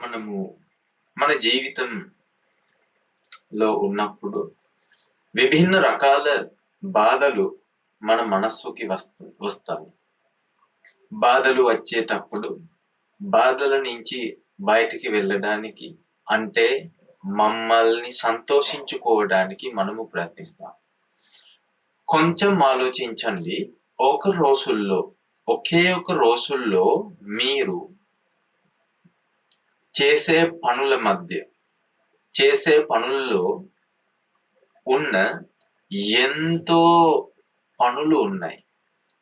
మనము మన జీవితంలో ఉన్నప్పుడు విభిన్న రకాల బాధలు మన మనస్సుకి వస్తాయి. బాధలు వచ్చేటప్పుడు బాధల నుంచి బయటికి వెళ్ళడానికి అంటే మమ్మల్ని సంతోషించుకోవడానికి మనము ప్రయత్నిస్తాం. కొంచెం ఆలోచించండి. ఒకే ఒక రోజుల్లో మీరు చేసే పనుల్లో ఉన్న ఎంతో పనులు ఉన్నాయి.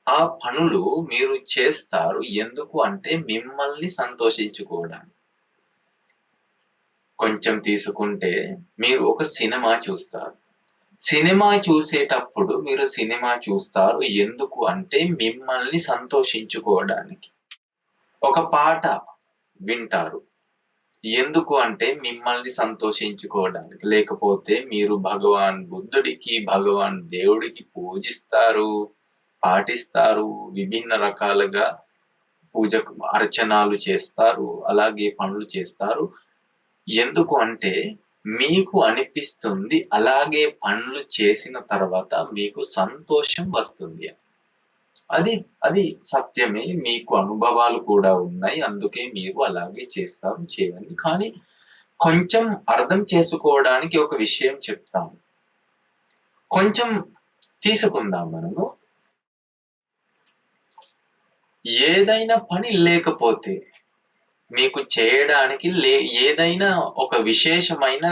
ఆ పనులు మీరు చేస్తారు ఎందుకు అంటే మిమ్మల్ని సంతోషించుకోవడానికి. కొంచెం తీసుకుంటే మీరు ఒక సినిమా చూస్తారు. సినిమా చూసేటప్పుడు మీరు సినిమా చూస్తారు ఎందుకు అంటే మిమ్మల్ని సంతోషించుకోవడానికి. ఒక పాట వింటారు ఎందుకు అంటే మిమ్మల్ని సంతోషించుకోవడానికి. లేకపోతే మీరు భగవాన్ బుద్ధుడికి, భగవాన్ దేవుడికి పూజిస్తారు, పాటిస్తారు, విభిన్న రకాలుగా పూజకు అర్చనాలు చేస్తారు, అలాగే పనులు చేస్తారు. ఎందుకు అంటే మీకు అనిపిస్తుంది అలాగే పనులు చేసిన తర్వాత మీకు సంతోషం వస్తుంది. అది సత్యమే. మీకు అనుభవాలు కూడా ఉన్నాయి, అందుకే మీరు అలాగే చేస్తారు, చేయండి. కానీ కొంచెం అర్థం చేసుకోవడానికి ఒక విషయం చెప్తాను. కొంచెం తీసుకుందాం. మనము ఏదైనా పని లేకపోతే మీకు చేయడానికి ఏదైనా ఒక విశేషమైన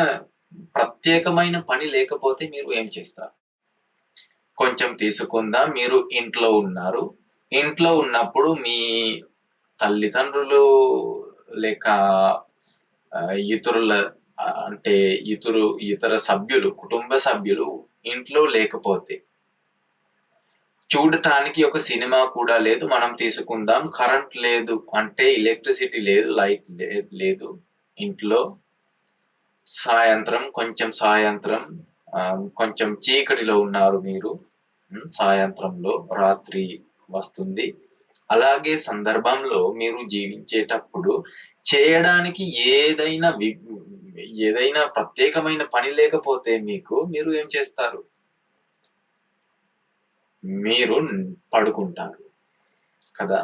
ప్రత్యేకమైన పని లేకపోతే మీరు ఏం చేస్తారు? కొంచెం తీసుకుందాం. మీరు ఇంట్లో ఉన్నారు. ఇంట్లో ఉన్నప్పుడు మీ తల్లిదండ్రులు లేక ఇతర సభ్యులు, కుటుంబ సభ్యులు ఇంట్లో లేకపోతే చూడటానికి ఒక సినిమా కూడా లేదు. మనం తీసుకుందాం, కరెంట్ లేదు అంటే ఎలక్ట్రిసిటీ లేదు, లైట్ లేదు ఇంట్లో. కొంచెం చీకటిలో ఉన్నారు మీరు. సాయంత్రంలో రాత్రి వస్తుంది. అలాగే సందర్భంలో మీరు జీవించేటప్పుడు చేయడానికి ఏదైనా ప్రత్యేకమైన పని లేకపోతే మీరు ఏం చేస్తారు? మీరు పడుకుంటారు కదా.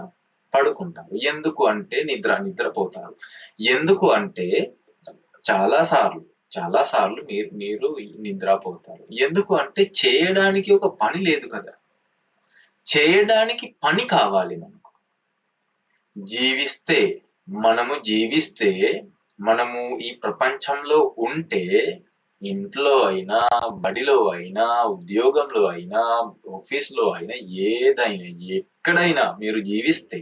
పడుకుంటారు ఎందుకు అంటే నిద్రపోతారు. ఎందుకు అంటే చాలా సార్లు మీరు నిద్రపోతారు. ఎందుకు అంటే చేయడానికి ఒక పని లేదు కదా. చేయడానికి పని కావాలి మనకు. మనము ఈ ప్రపంచంలో ఉంటే, ఇంట్లో అయినా, బడిలో అయినా, ఉద్యోగంలో అయినా, ఆఫీస్లో అయినా, ఎక్కడైనా మీరు జీవిస్తే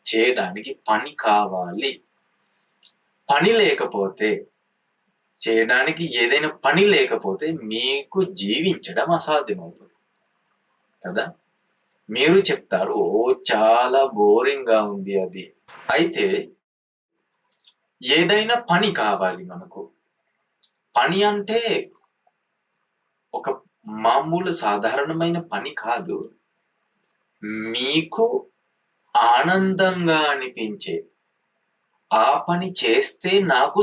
చేయడానికి పని కావాలి. చేయడానికి ఏదైనా పని లేకపోతే మీకు జీవించడం అసాధ్యమవుతుంది కదా. మీరు చెప్తారు, చాలా బోరింగ్ గా ఉంది అది. అయితే ఏదైనా పని కావాలి మనకు. పని అంటే ఒక మామూలు సాధారణమైన పని కాదు. మీకు ఆనందంగా అనిపించే ఆ పని చేస్తే నాకు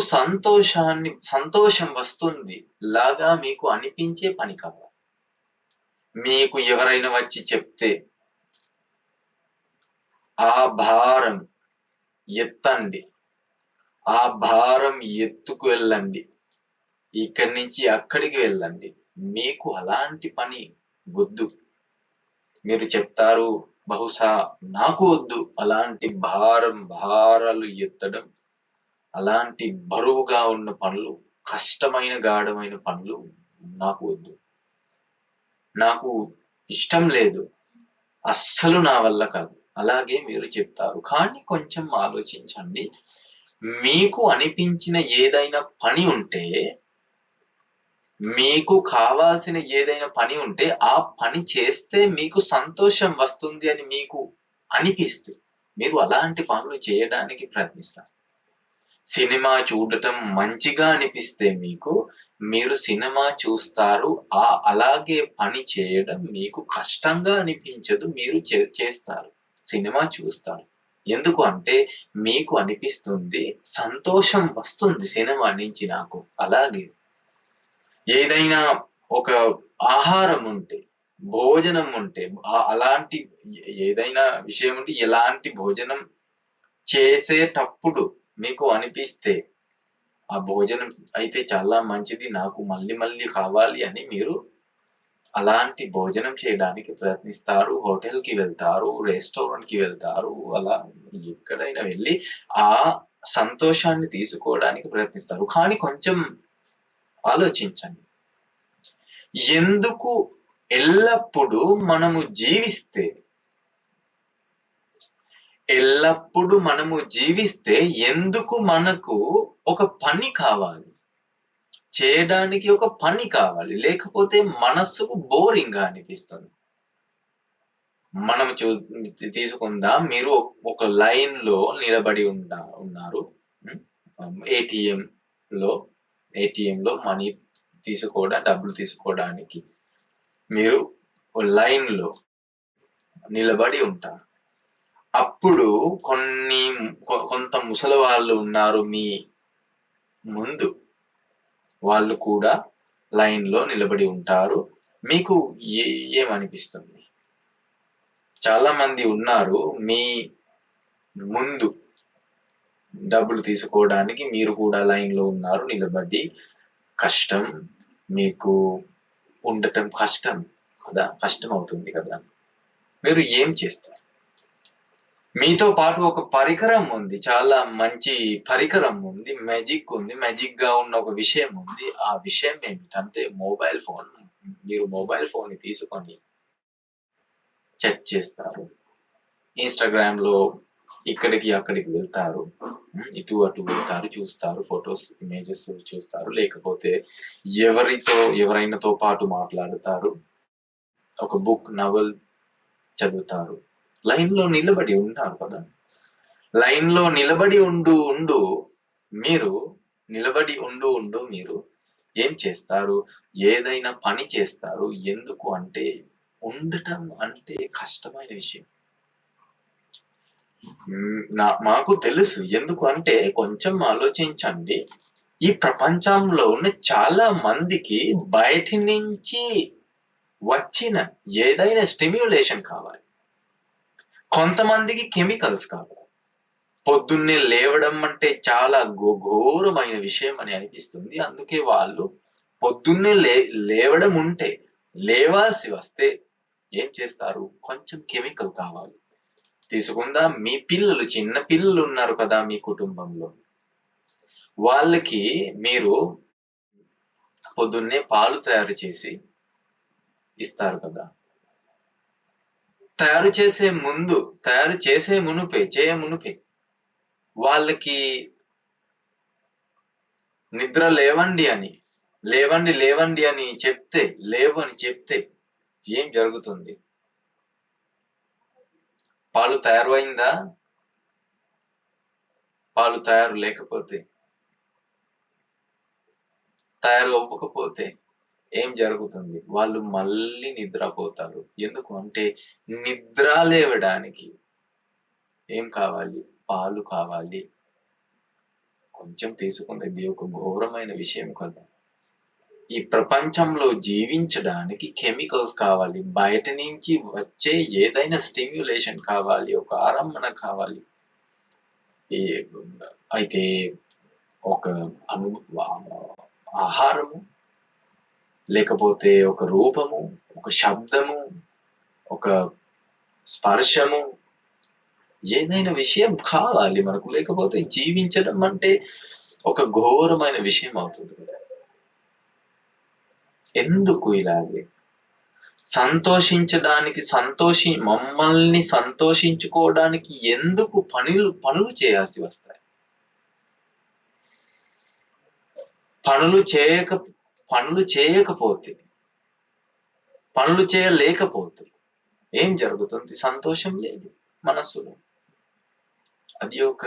సంతోషం వస్తుంది లాగా మీకు అనిపించే పని కావాలి. మీకు ఎవరైనా వచ్చి చెప్తే ఆ భారం ఎత్తండి, ఆ భారం ఎత్తుకు వెళ్ళండి, ఇక్కడి నుంచి అక్కడికి వెళ్ళండి, మీకు అలాంటి పని వద్దు. మీరు చెప్తారు, బహుశా నాకు వద్దు అలాంటి భారాలు ఎత్తడం, అలాంటి బరువుగా ఉన్న పనులు, కష్టమైన గాఢమైన పనులు నాకు వద్దు, నాకు ఇష్టం లేదు, అస్సలు నా వల్ల కాదు. అలాగే మీరు చెప్తారు. కానీ కొంచెం ఆలోచించండి. మీకు అనిపించిన ఏదైనా పని ఉంటే, మీకు కావాల్సిన ఏదైనా పని ఉంటే, ఆ పని చేస్తే మీకు సంతోషం వస్తుంది అని మీకు అనిపిస్తే మీరు అలాంటి పనులు చేయడానికి ప్రయత్నిస్తారు. సినిమా చూడటం మంచిగా అనిపిస్తే మీరు సినిమా చూస్తారు. అలాగే పని చేయడం మీకు కష్టంగా అనిపించదు, మీరు చేస్తారు, సినిమా చూస్తారు. ఎందుకు అంటే మీకు అనిపిస్తుంది, సంతోషం వస్తుంది సినిమా నుంచి నాకు. అలాగే ఏదైనా ఒక ఆహారం ఉంటే, భోజనం ఉంటే, అలాంటి ఏదైనా విషయం ఉంటే ఎలాంటి భోజనం చేసేటప్పుడు మీకు అనిపిస్తే, ఆ భోజనం అయితే చాలా మంచిది, నాకు మళ్ళీ మళ్ళీ కావాలి అని మీరు అలాంటి భోజనం చేయడానికి ప్రయత్నిస్తారు. హోటల్‌కి వెళ్తారు, రెస్టారెంట్‌కి వెళ్తారు. అలా ఎక్కడైనా వెళ్లి ఆ సంతోషాన్ని తీసుకోవడానికి ప్రయత్నిస్తారు. కానీ కొంచెం ఆలోచించండి. ఎందుకు ఎల్లప్పుడూ మనము జీవిస్తే, ఎల్లప్పుడూ మనము జీవిస్తే ఎందుకు మనకు ఒక పని కావాలి? చేయడానికి ఒక పని కావాలి. లేకపోతే మనస్సుకు బోరింగ్‌గా అనిపిస్తుంది. మనం తీసుకుందాం. మీరు ఒక లైన్‌లో నిలబడి ఉన్నారు. ఏటీఎంలో ఏటీఎంలో మనీ డబ్బులు తీసుకోవడానికి మీరు లైన్‌లో నిలబడి ఉంటారు. అప్పుడు కొంత ముసలి వాళ్ళు ఉన్నారు మీ ముందు. వాళ్ళు కూడా లైన్‌లో నిలబడి ఉంటారు. మీకు ఏమనిపిస్తుంది? చాలా మంది ఉన్నారు మీ ముందు డబ్బులు తీసుకోవడానికి. మీరు కూడా లైన్‌లో ఉన్నారు నిలబడి. కష్టం. మీకు ఉండటం కష్టం కదా! కష్టమవుతుంది కదా! మీరు ఏం చేస్తారు? మీతో పాటు ఒక పరికరం ఉంది. చాలా మంచి పరికరం ఉంది. మ్యాజిక్ ఉంది. మ్యాజిక్‌గా ఉన్న ఒక విషయం ఉంది. ఆ విషయం ఏమిటంటే మొబైల్ ఫోన్. మీరు మొబైల్ ఫోన్‌ని తీసుకొని చెక్ చేస్తారు. ఇన్‌స్టాగ్రామ్‌లో ఇక్కడికి, అక్కడికి వెళ్తారు. ఇటు, అటు వెళ్తారు. చూస్తారు. ఫోటోస్, ఇమేజెస్ చూస్తారు. లేకపోతే ఎవరైనాతో పాటు మాట్లాడతారు. ఒక బుక్, నవల్ చదువుతారు. లైన్‌లో నిలబడి ఉంటారు కదా! లైన్‌లో నిలబడి మీరు మీరు ఏం చేస్తారు? ఏదైనా పని చేస్తారు. ఎందుకు అంటే ఉండటం అంటే కష్టమైన విషయం. మాకు తెలుసు. ఎందుకు అంటే కొంచెం ఆలోచించండి. ఈ ప్రపంచంలో ఉన్న చాలా మందికి బయటి నుంచి వచ్చిన ఏదైనా స్టిమ్యులేషన్ కావాలి. కొంతమందికి కెమికల్స్ కావాలి. పొద్దున్నే లేవడం అంటే చాలా ఘోరమైన విషయం అని అనిపిస్తుంది. అందుకే వాళ్ళు పొద్దున్నే లేవడం ఉంటే, లేవాల్సి వస్తే ఏం చేస్తారు? కొంచెం కెమికల్ కావాలి. తీసుకుందాం, మీ చిన్న పిల్లలు ఉన్నారు కదా మీ కుటుంబంలో. వాళ్ళకి మీరు పొద్దున్నే పాలు తయారు చేసి ఇస్తారు కదా! తయారు చేసే మునుపే వాళ్ళకి నిద్ర లేవండి అని లేవు అని చెప్తే ఏం జరుగుతుంది? పాలు తయారు అయిందా? పాలు తయారు అవ్వకపోతే ఏం జరుగుతుంది? వాళ్ళు మళ్ళీ నిద్రపోతారు. ఎందుకు అంటే నిద్ర లేవడానికి ఏం కావాలి? పాలు కావాలి. కొంచెం తీసుకుంది. ఇది ఒక ఘోరమైన విషయం కదా! ఈ ప్రపంచంలో జీవించడానికి కెమికల్స్ కావాలి. బయట నుంచి వచ్చే ఏదైనా స్టిమ్యులేషన్ కావాలి. ఒక ఆరంభన కావాలి. ఈ అయితే ఒక ఆహారము, లేకపోతే ఒక రూపము, ఒక శబ్దము, ఒక స్పర్శము, ఏదైనా విషయం కావాలి మనకు. లేకపోతే జీవించడం అంటే ఒక ఘోరమైన విషయం అవుతుంది కదా! ఎందుకు ఇలాగే? మమ్మల్ని సంతోషించుకోవడానికి ఎందుకు పనులు చేయాల్సి వస్తాయి? పనులు చేయలేకపోతే ఏం జరుగుతుంది? సంతోషం లేదు మనస్సులో. అది ఒక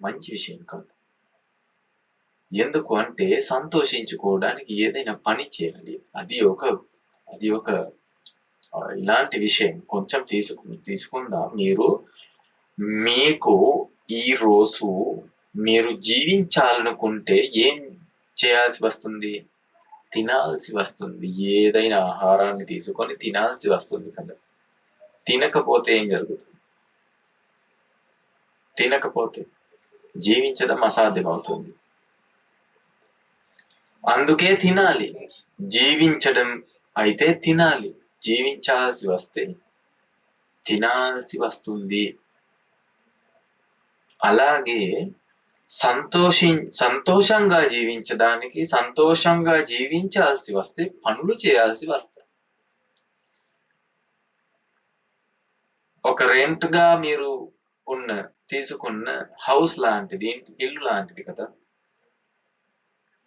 మంచి విషయం కాదు. ఎందుకు అంటే సంతోషించుకోవడానికి ఏదైనా పని చేయాలి. అది ఒక ఇలాంటి విషయం. కొంచెం తీసుకుందాం. మీరు మీకు ఈ రోజు మీరు జీవించాలనుకుంటే ఏం చేయాల్సి వస్తుంది? తినాల్సి వస్తుంది. ఏదైనా ఆహారాన్ని తీసుకొని తినాల్సి వస్తుంది కదా! తినకపోతే ఏం జరుగుతుంది? తినకపోతే జీవించడం అసాధ్యమవుతుంది. అందుకే తినాలి. జీవించడం అయితే తినాలి. జీవించాల్సి వస్తే తినాల్సి వస్తుంది. అలాగే సంతోషంగా జీవించడానికి, సంతోషంగా జీవించాల్సి వస్తే పనులు చేయాల్సి వస్తాయి. ఒక రెంట్‌గా మీరు తీసుకున్న హౌస్ లాంటిది, ఇల్లు లాంటిది కదా!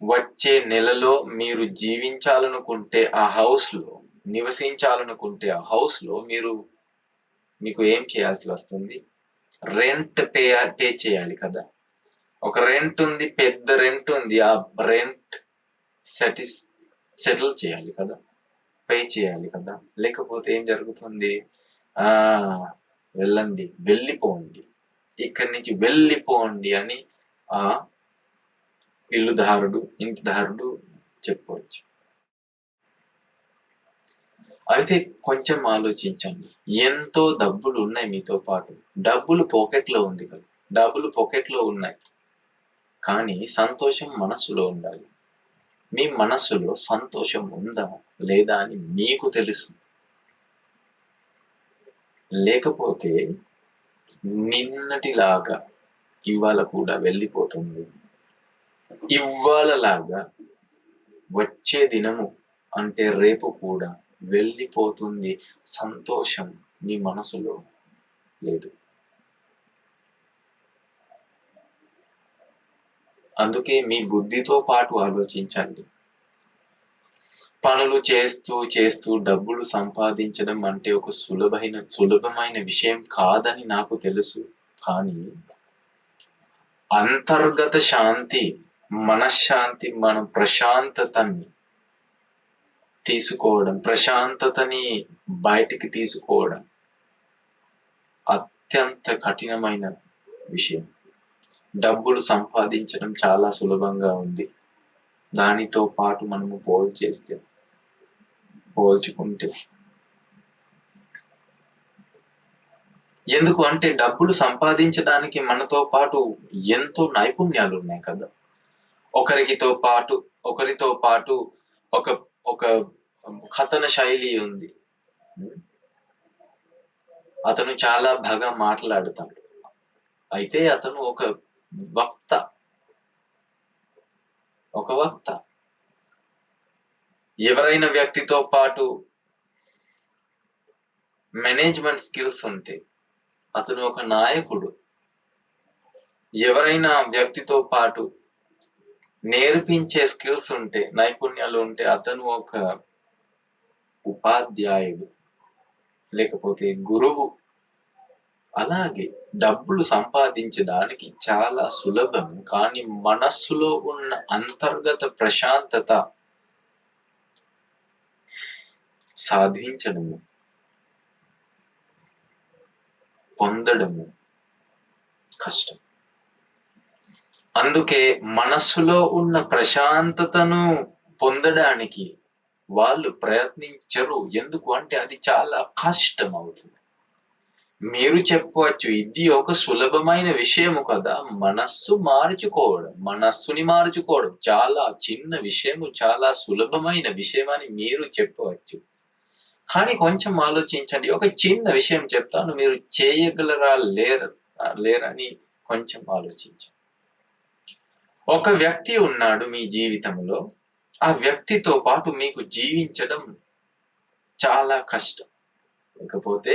వచ్చే నెలలో మీరు జీవించాలనుకుంటే నివసించాలనుకుంటే ఆ హౌస్‌లో మీకు ఏం చేయాల్సి వస్తుంది? రెంట్ పే చేయాలి కదా! ఒక రెంట్ ఉంది, పెద్ద రెంట్ ఉంది. ఆ రెంట్ సెటిల్ చేయాలి కదా! పే చేయాలి కదా! లేకపోతే ఏం జరుగుతుంది? ఆ వెళ్ళిపోండి. ఇక్కడి నుంచి వెళ్ళిపోండి అని ఆ ఇంటిదారుడు చెప్పవచ్చు. అయితే కొంచెం ఆలోచించండి. ఎంతో డబ్బులు ఉన్నాయి మీతో పాటు. డబ్బులు పాకెట్‌లో ఉన్నాయి. కానీ సంతోషం మనస్సులో ఉండాలి. మీ మనస్సులో సంతోషం ఉందా? లేదా? అని మీకు తెలుసు. లేకపోతే నిన్నటిలాగా ఇవాళ కూడా వెళ్ళిపోతుంది. ఇవ్వాళలాగా వచ్చే దినము అంటే రేపు కూడా వెళ్ళిపోతుంది. సంతోషం మీ మనసులో లేదు. అందుకే మీ బుద్ధితో పాటు ఆలోచించండి. పనులు చేస్తూ డబ్బులు సంపాదించడం అంటే ఒక సులభమైన విషయం కాదని నాకు తెలుసు. కానీ అంతర్గత శాంతి, మనశ్శాంతి, మన ప్రశాంతతని తీసుకోవడం, ప్రశాంతతని బయటికి తీసుకోవడం అత్యంత కఠినమైన విషయం. డబ్బులు సంపాదించడం చాలా సులభంగా ఉంది. దానితో పాటు మనము పోల్చుకుంటే ఎందుకు అంటే డబ్బులు సంపాదించడానికి మనతో పాటు ఎంతో నైపుణ్యాలు ఉన్నాయి కదా! ఒకరితో పాటు ఒక ఒక కథన శైలి ఉంది. అతను చాలా బాగా మాట్లాడతాడు. అయితే అతను ఒక వక్త. ఎవరైనా వ్యక్తితో పాటు మేనేజ్మెంట్ స్కిల్స్ ఉంటే అతను ఒక నాయకుడు. ఎవరైనా వ్యక్తితో పాటు నేర్పించే స్కిల్స్ ఉంటే, నైపుణ్యాలు ఉంటే అతను ఒక ఉపాధ్యాయుడు, లేకపోతే గురువు. అలాగే డబ్బులు సంపాదించడానికి చాలా సులభం. కానీ మనస్సులో ఉన్న అంతర్గత ప్రశాంతత సాధించడము, పొందడము కష్టం. అందుకే మనస్సులో ఉన్న ప్రశాంతతను పొందడానికి వాళ్ళు ప్రయత్నించరు. ఎందుకు అంటే అది చాలా కష్టం అవుతుంది. మీరు చెప్పవచ్చు, ఇది ఒక సులభమైన విషయము కదా! మనస్సుని మార్చుకోవడం చాలా చిన్న విషయము, చాలా సులభమైన విషయం అని మీరు చెప్పవచ్చు. కానీ కొంచెం ఆలోచించండి. ఒక చిన్న విషయం చెప్తాను. మీరు చేయగలరా లేరని కొంచెం ఆలోచించండి. ఒక వ్యక్తి ఉన్నాడు మీ జీవితంలో. ఆ వ్యక్తితో పాటు మీకు జీవించడం చాలా కష్టం. లేకపోతే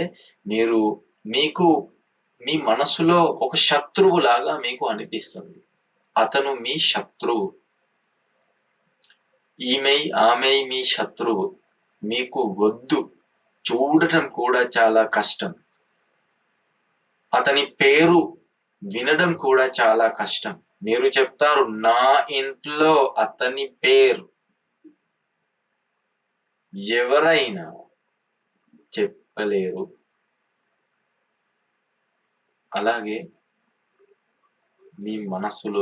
మీ మనసులో ఒక శత్రువులాగా మీకు అనిపిస్తుంది. అతను మీ శత్రువు. ఆమె మీ శత్రువు. మీకు వద్దు. చూడటం కూడా చాలా కష్టం. అతని పేరు వినడం కూడా చాలా కష్టం. మీరు చెప్తారు, నా ఇంట్లో అతని పేరు ఎవరైనా చెప్పలేరు. అలాగే మీ మనస్సులో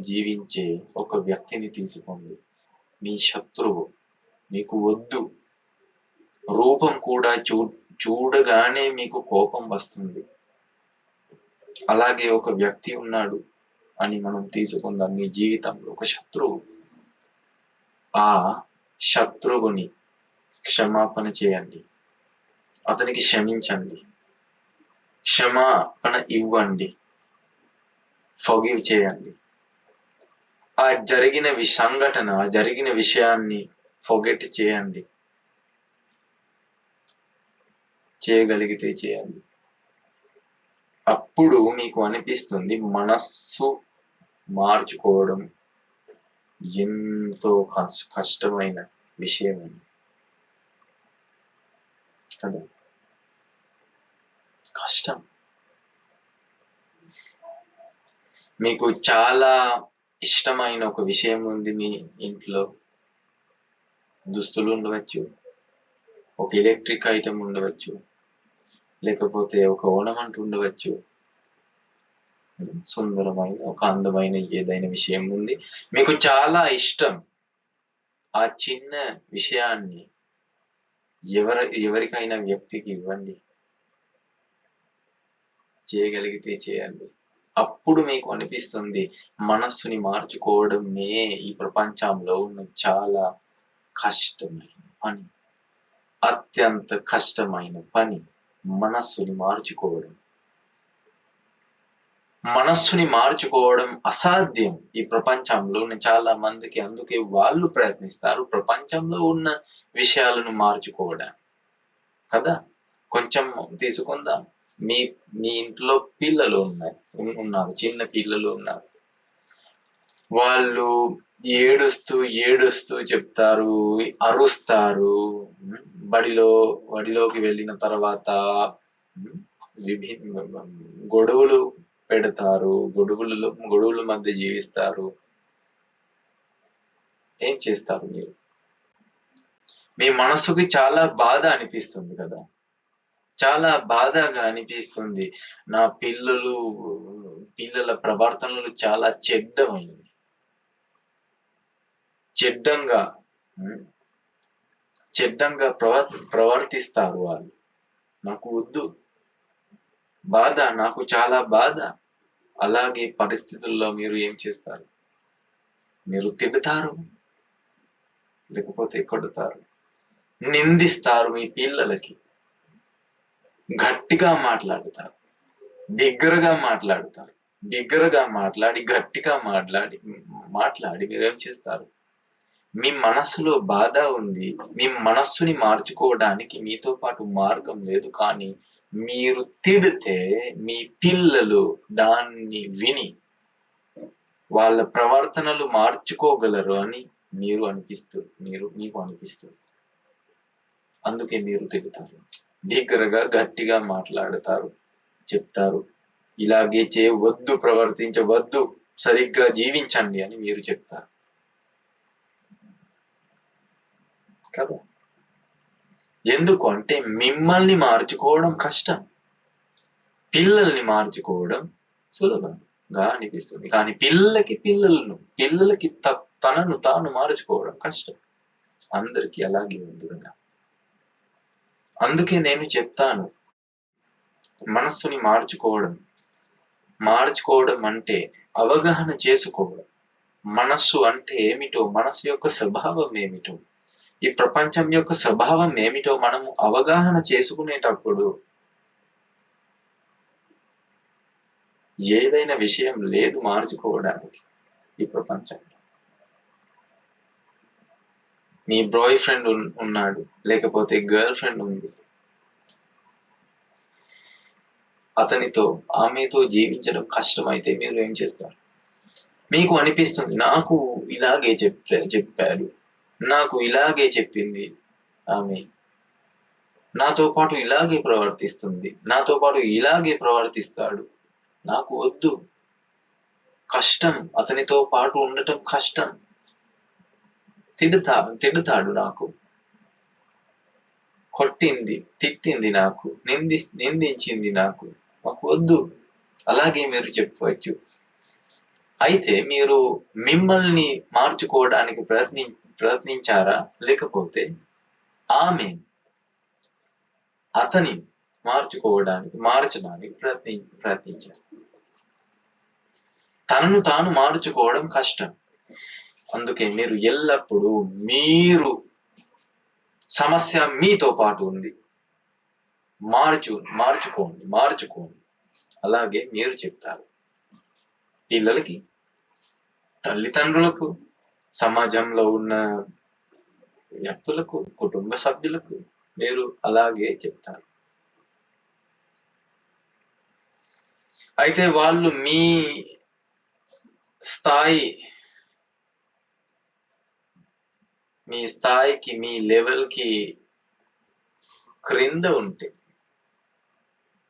జీవించే ఒక వ్యక్తిని తీసుకోండి. మీ శత్రువు, మీకు వద్దు, రూపం కూడా చూడగానే మీకు కోపం వస్తుంది. అలాగే ఒక వ్యక్తి ఉన్నాడు అని మనం తీసుకుందాం మీ జీవితంలో, ఒక శత్రువు. ఆ శత్రువుని క్షమాపణ చేయండి, అతనికి క్షమించండి, క్షమాపణ ఇవ్వండి, ఫర్గివ్ చేయండి. ఆ జరిగిన విషయాన్ని ఫర్గెట్ చేయండి. చేయగలిగితే చేయండి. అప్పుడు మీకు అనిపిస్తుంది మనస్సు మార్చుకోవడం ఎంతో కష్టమైన విషయం అని కదా. కష్టం. మీకు చాలా ఇష్టమైన ఒక విషయం ఉంది మీ ఇంట్లో. దుస్తులు ఉండవచ్చు, ఒక ఎలక్ట్రిక్ ఐటమ్ ఉండవచ్చు, లేకపోతే ఒక ఓర్నమెంట్ ఉండవచ్చు, సుందరమైన ఒక అందమైన ఏదైనా విషయం ఉంది, మీకు చాలా ఇష్టం. ఆ చిన్న విషయాన్ని ఎవరికైనా వ్యక్తికి ఇవ్వండి, చేయగలిగితే చేయండి. అప్పుడు మీకు అనిపిస్తుంది మనస్సుని మార్చుకోవడమే ఈ ప్రపంచంలో ఉన్న చాలా కష్టమైన పని, అత్యంత కష్టమైన పని మనస్సుని మార్చుకోవడం. మనస్సుని మార్చుకోవడం అసాధ్యం ఈ ప్రపంచంలో ఉన్న చాలా మందికి. అందుకే వాళ్ళు ప్రయత్నిస్తారు ప్రపంచంలో ఉన్న విషయాలను మార్చుకోవడానికి కదా. కొంచెం తీసుకుందాం. మీ మీ ఇంట్లో పిల్లలు ఉన్నారు, చిన్న పిల్లలు ఉన్నారు. వాళ్ళు ఏడుస్తూ చెప్తారు, అరుస్తారు. బడిలోకి వెళ్ళిన తర్వాత గొడవలు పెడతారు, గొడవల మధ్య జీవిస్తారు. ఏం చేస్తారు మీరు? మీ మనసుకి చాలా బాధ అనిపిస్తుంది కదా, చాలా బాధగా అనిపిస్తుంది. నా పిల్లల ప్రవర్తనలు చాలా చెడ్డంగా ప్రవర్తిస్తారు వాళ్ళు. నాకు వద్దు, బాధ, నాకు చాలా బాధ. అలాగే పరిస్థితుల్లో మీరు ఏం చేస్తారు? మీరు తిడతారు, లేకపోతే కొడతారు, నిందిస్తారు. మీ పిల్లలకి గట్టిగా మాట్లాడుతారు, బిగ్గరగా మాట్లాడి గట్టిగా మాట్లాడి మీరేం చేస్తారు? మీ మనస్సులో బాధ ఉంది, మీ మనస్సుని మార్చుకోవడానికి మీతో పాటు మార్గం లేదు. కానీ మీరు తిడితే మీ పిల్లలు దాన్ని విని వాళ్ళ ప్రవర్తనలు మార్చుకోగలరు అని మీకు అనిపిస్తుంది. అందుకే మీరు తిడతారు, బిగ్గరగా గట్టిగా మాట్లాడతారు, చెప్తారు ఇలాగే చేయవద్దు, ప్రవర్తించవద్దు, సరిగ్గా జీవించండి అని మీరు చెప్తారు కదా. ఎందుకు అంటే మిమ్మల్ని మార్చుకోవడం కష్టం, పిల్లల్ని మార్చుకోవడం సులభంగా అనిపిస్తుంది. కానీ పిల్లలకి తనను తాను మార్చుకోవడం కష్టం. అందరికీ అలాగే ఉంది కదా. అందుకే నేను చెప్తాను, మనస్సుని మార్చుకోవడం అంటే అవగాహన చేసుకోవడం. మనస్సు అంటే ఏమిటో, మనస్సు యొక్క స్వభావం ఏమిటో, ఈ ప్రపంచం యొక్క స్వభావం ఏమిటో మనము అవగాహన చేసుకునేటప్పుడు ఏదైనా విషయం లేదు మార్చుకోవడానికి ఈ ప్రపంచంలో. మీ బాయ్ ఫ్రెండ్ ఉన్నాడు, లేకపోతే గర్ల్ ఫ్రెండ్ ఉంది, ఆమెతో జీవించడం కష్టమైతే మీరు ఏం చేస్తారు? మీకు అనిపిస్తుంది నాకు ఇలాగే చెప్పారు, నాకు ఇలాగే చెప్పింది ఆమె, నాతో పాటు ఇలాగే ప్రవర్తిస్తుంది, నాతో పాటు ఇలాగే ప్రవర్తిస్తాడు, నాకు వద్దు, కష్టం, అతనితో పాటు ఉండటం కష్టం, తిడతాడు నాకు. కొట్టింది, తిట్టింది, నాకు నిందించింది, నాకు మాకు వద్దు. అలాగే మీరు చెప్పవచ్చు. అయితే మీరు మిమ్మల్ని మార్చుకోవడానికి ప్రయత్నించారా? లేకపోతే ఆమె అతని మార్చడానికి ప్రయత్నించారు. తనను తాను మార్చుకోవడం కష్టం. అందుకే మీరు ఎల్లప్పుడూ మీరు సమస్య మీతో పాటు ఉంది, మార్చుకోండి. అలాగే మీరు చెప్తారు పిల్లలకి, తల్లిదండ్రులకు, సమాజంలో ఉన్న వ్యక్తులకు, కుటుంబ సభ్యులకు మీరు అలాగే చెప్తారు. అయితే వాళ్ళు మీ స్థాయికి, మీ లెవెల్కి క్రింద ఉంటే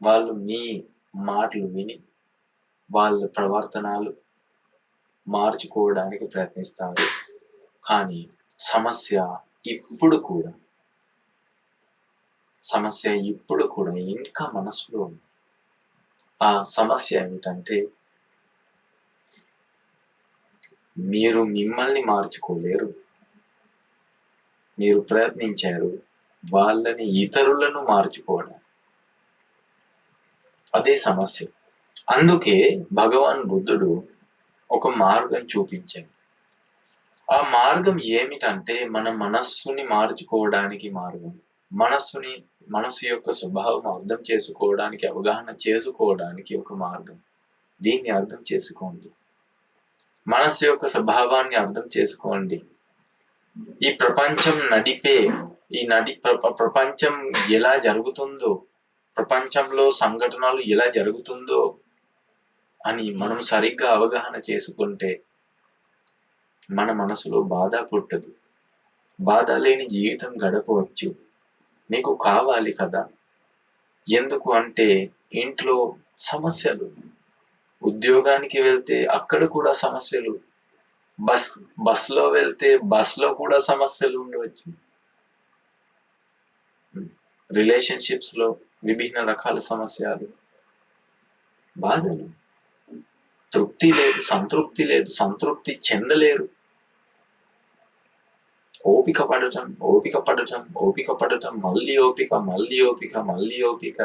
వాళ్ళు మీ మాటలు విని వాళ్ళ ప్రవర్తనలు మార్చుకోవడానికి ప్రయత్నిస్తారు. కానీ సమస్య ఇప్పుడు కూడా ఇంకా మనసులో ఉంది. ఆ సమస్య ఏమిటంటే మీరు మిమ్మల్ని మార్చుకోలేరు. మీరు ప్రయత్నించారు వాళ్ళని, ఇతరులను మార్చుకోవడం. అదే సమస్య. అందుకే భగవాన్ బుద్ధుడు ఒక మార్గం చూపించాడు. ఆ మార్గం ఏమిటంటే మన మనస్సుని మార్చుకోవడానికి మార్గం. మనస్సు యొక్క స్వభావం అర్థం చేసుకోవడానికి, అవగాహన చేసుకోవడానికి ఒక మార్గం. దీన్ని అర్థం చేసుకోండి. మనస్సు యొక్క స్వభావాన్ని అర్థం చేసుకోండి. ఈ ప్రపంచం ప్రపంచం ఎలా జరుగుతుందో, ప్రపంచంలో సంఘటనలు ఎలా జరుగుతుందో అని మనం సరిగ్గా అవగాహన చేసుకుంటే మన మనసులో బాధ పుట్టదు. బాధ లేని జీవితం గడపవచ్చు. మీకు కావాలి కదా. ఎందుకు అంటే ఇంట్లో సమస్యలు, ఉద్యోగానికి వెళ్తే అక్కడ కూడా సమస్యలు, బస్లో వెళ్తే బస్లో కూడా సమస్యలు ఉండవచ్చు. రిలేషన్షిప్స్ లో విభిన్న రకాల సమస్యలు, బాధలు, తృప్తి లేదు, సంతృప్తి చెందలేరు. ఓపిక పడటం, మళ్ళీ ఓపిక.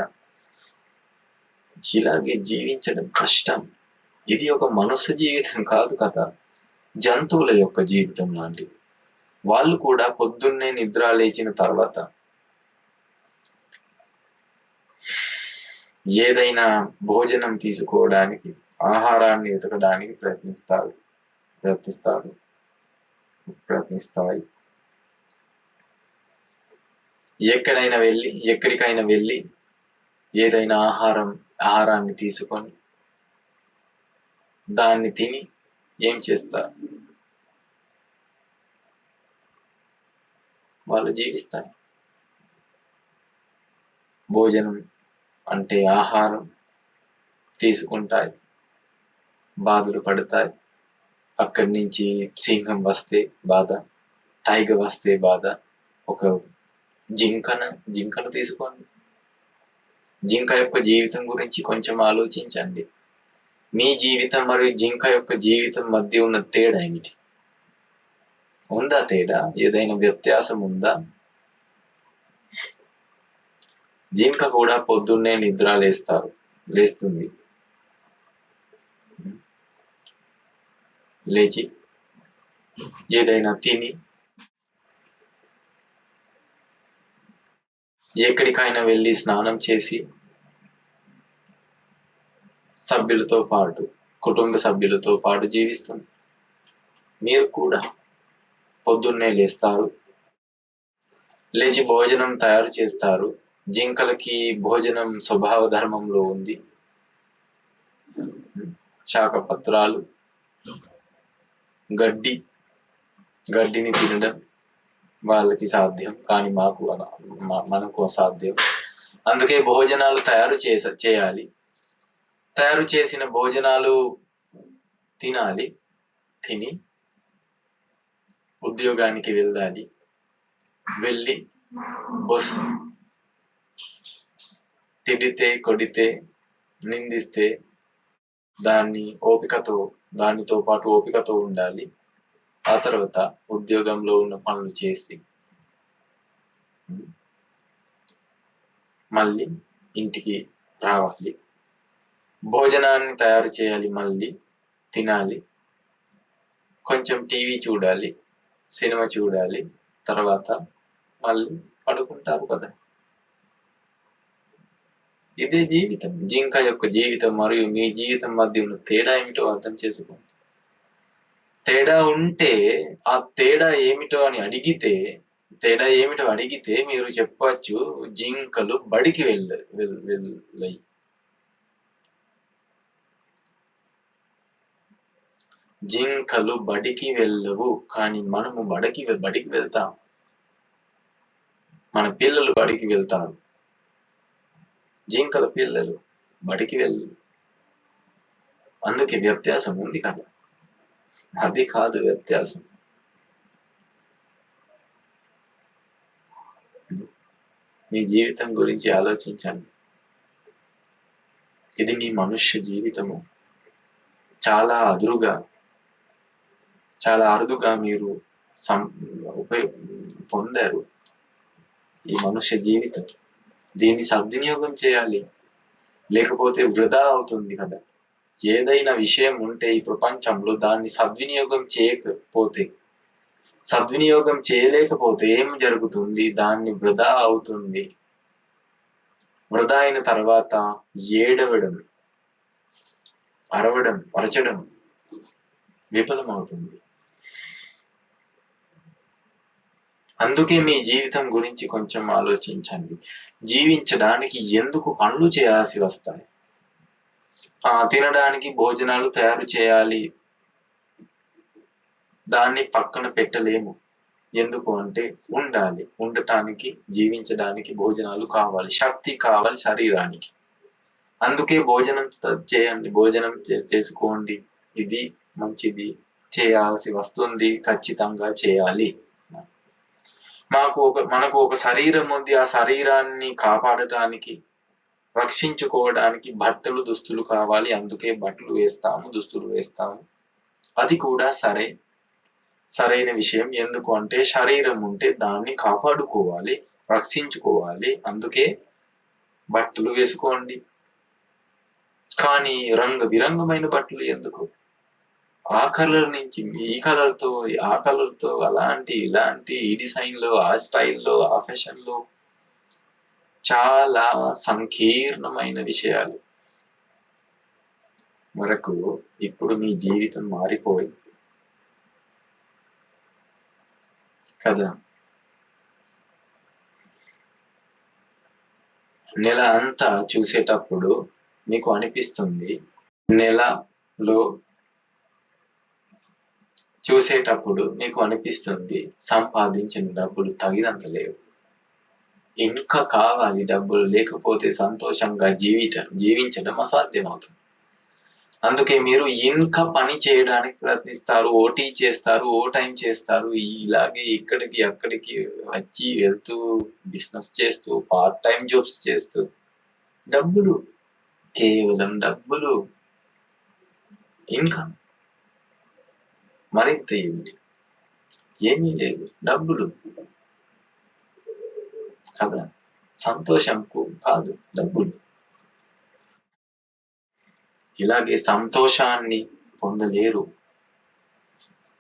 ఇలాగే జీవించడం కష్టం. ఇది ఒక మనుష్య జీవితం కాదు కదా, జంతువుల యొక్క జీవితం లాంటిది. వాళ్ళు కూడా పొద్దున్నే నిద్ర లేచిన తర్వాత ఏదైనా భోజనం తీసుకోవడానికి, ఆహారాన్ని వెతకడానికి ప్రయత్నిస్తాయి. ఎక్కడికైనా వెళ్ళి ఏదైనా ఆహారాన్ని తీసుకొని దాన్ని తిని ఏం చేస్తారు? వాళ్ళు జీవిస్తారు. భోజనం అంటే ఆహారం తీసుకుంటాయి, బాధలు పడతాయి. అక్కడి నుంచి సింహం వస్తే బాధ, టైగర్ వస్తే బాధ. ఒక జింకను తీసుకోండి. జింక యొక్క జీవితం గురించి కొంచెం ఆలోచించండి. మీ జీవితం మరియు జింక యొక్క జీవితం మధ్య ఉన్న తేడా ఏమిటి? ఉందా తేడా? ఏదైనా వ్యత్యాసం ఉందా? జింక కూడా పొద్దున్నే నిద్ర లేస్తుంది. లేచి ఏదైనా తిని ఎక్కడికైనా వెళ్ళి స్నానం చేసి కుటుంబ సభ్యులతో పాటు జీవిస్తుంది. మీరు కూడా పొద్దున్నే లేచి భోజనం తయారు చేస్తారు. జింకలకి భోజనం స్వభావ ధర్మంలో ఉంది. శాకపత్రాలు, గడ్డిని తినడం వాళ్ళకి సాధ్యం, కానీ మనకు అసాధ్యం. అందుకే భోజనాలు తయారు చేయాలి. తయారు చేసిన భోజనాలు తిని ఉద్యోగానికి వెళ్ళి తిడితే, కొడితే, నిందిస్తే దానితో పాటు ఓపికతో ఉండాలి. ఆ తర్వాత ఉద్యోగంలో ఉన్న పనులు చేసి మళ్ళీ ఇంటికి రావాలి. భోజనాన్ని తయారు చేయాలి, మళ్ళీ తినాలి, కొంచెం టీవీ చూడాలి, సినిమా చూడాలి, తర్వాత మళ్ళీ పడుకుంటారు కదా. ఇదే జీవితం. జింక యొక్క జీవితం మరియు మీ జీవితం మధ్య ఉన్న తేడా ఏమిటో అర్థం చేసుకోండి. తేడా ఉంటే ఆ తేడా ఏమిటో అడిగితే మీరు చెప్పచ్చు, జింకలు బడికి వెళ్ళాయి. జింకలు బడికి వెళ్ళవు, కానీ మనము బడికి వెళ్తాం. మన పిల్లలు బడికి వెళ్తారు, జింకల పిల్లలు బడికి వెళ్ళరు. అందుకే వ్యత్యాసం ఉంది కదా. అది కాదు వ్యత్యాసం. మీ జీవితం గురించి ఆలోచించండి. ఇది మీ మనుష్య జీవితము. చాలా అరుదుగా మీరు పొందారు ఈ మనుష్య జీవితం. దీన్ని సద్వినియోగం చేయాలి, లేకపోతే వృధా అవుతుంది కదా. ఏదైనా విషయం ఉంటే ఈ ప్రపంచంలో దాన్ని సద్వినియోగం చేయలేకపోతే ఏం జరుగుతుంది? దాన్ని వృధా అవుతుంది. వృధా అయిన తర్వాత ఏడవడం, అరచడం విఫలమవుతుంది. అందుకే మీ జీవితం గురించి కొంచెం ఆలోచించండి. జీవించడానికి ఎందుకు పనులు చేయాల్సి వస్తాయి? తినడానికి భోజనాలు తయారు చేయాలి, దాన్ని పక్కన పెట్టలేము. ఎందుకు అంటే ఉండటానికి, జీవించడానికి భోజనాలు కావాలి, శక్తి కావాలి శరీరానికి. అందుకే భోజనం చేయండి, భోజనం చేసుకోండి. ఇది మంచిది, చేయాల్సి వస్తుంది, ఖచ్చితంగా చేయాలి. మనకు ఒక శరీరం ఉంది. ఆ శరీరాన్ని కాపాడటానికి, రక్షించుకోవడానికి బట్టలు, దుస్తులు కావాలి. అందుకే బట్టలు వేస్తాము, దుస్తులు వేస్తాము. అది కూడా సరైన విషయం. ఎందుకు అంటే శరీరం ఉంటే దాన్ని కాపాడుకోవాలి, రక్షించుకోవాలి. అందుకే బట్టలు వేసుకోండి. కానీ రంగుబిరంగమైన బట్టలు ఎందుకు? ఆ కలర్ నుంచి ఈ కలర్తో, ఆ కలర్తో, అలాంటి ఇలాంటి, ఈ డిజైన్లో, ఆ స్టైల్లో, ఆ ఫ్యాషన్లో, చాలా సంకీర్ణమైన విషయాలు. వరకు ఇప్పుడు మీ జీవితం మారిపోయింది కదా. నెల అంతా చూసేటప్పుడు మీకు అనిపిస్తుంది, సంపాదించిన డబ్బులు తగినంత లేవు, ఇంకా కావాలి డబ్బులు, లేకపోతే సంతోషంగా జీవించడం అసాధ్యమవుతుంది. అందుకే మీరు ఇంకా పని చేయడానికి ప్రయత్నిస్తారు, ఓటీ చేస్తారు, ఓ టైం చేస్తారు, ఇలాగే ఇక్కడికి అక్కడికి వచ్చి వెళ్తూ, బిజినెస్ చేస్తూ, పార్ట్ టైం జాబ్స్ చేస్తూ, డబ్బులు, కేవలం డబ్బులు, ఇన్కమ్, మరింత ఏమీ లేదు, డబ్బులు కదా. సంతోషంకు కాదు, డబ్బులు. ఇలాగే సంతోషాన్ని పొందలేరు.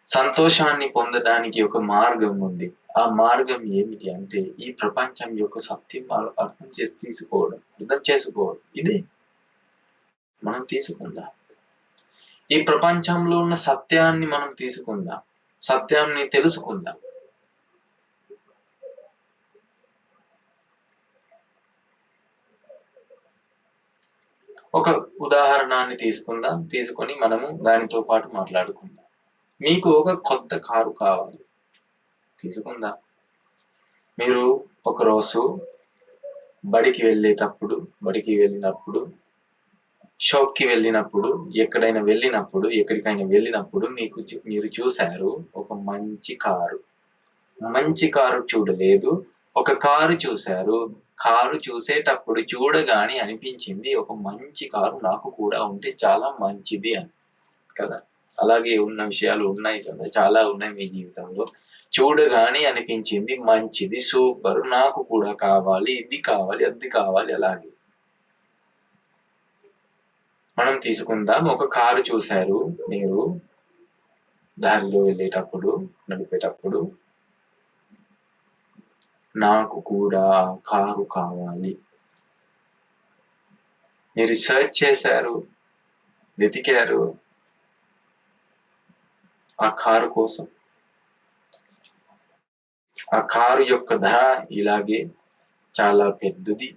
సంతోషాన్ని పొందడానికి ఒక మార్గం ఉంది. ఆ మార్గం ఏమిటి అంటే ఈ ప్రపంచం యొక్క సత్యం అర్థం చేసుకోవడం. ఇదే మనం తీసుకుందాం. ఈ ప్రపంచంలో ఉన్న సత్యాన్ని మనం తీసుకుందాం, సత్యాన్ని తెలుసుకుందాం. ఒక ఉదాహరణాన్ని తీసుకొని మనము దానితో పాటు మాట్లాడుకుందాం. మీకు ఒక కొత్త కారు కావాలి, తీసుకుందాం. మీరు ఒకరోజు బడికి వెళ్ళినప్పుడు, షాప్కి వెళ్ళినప్పుడు, ఎక్కడికైనా వెళ్ళినప్పుడు మీరు చూశారు ఒక మంచి కారు చూడలేదు, ఒక కారు చూశారు, కారు చూసేటప్పుడు చూడగానే అనిపించింది ఒక మంచి కారు నాకు కూడా ఉంటే చాలా మంచిది అని కదా. అలాగే ఉన్న విషయాలు ఉన్నాయి కదా, చాలా ఉన్నాయి మీ జీవితంలో. చూడగానే అనిపించింది మంచిది, సూపర్, నాకు కూడా కావాలి, ఇది కావాలి, అది కావాలి. అలాగే మనం తీసుకుందాం, ఒక కారు చూశారు మీరు దారిలో వెళ్ళేటప్పుడు, నడిపేటప్పుడు, నాకు కూడా కారు కావాలి. మీరు సెర్చ్ చేశారు, వెతికారు ఆ కారు కోసం. ఆ కారు యొక్క ధర ఇలాగే చాలా పెద్దది,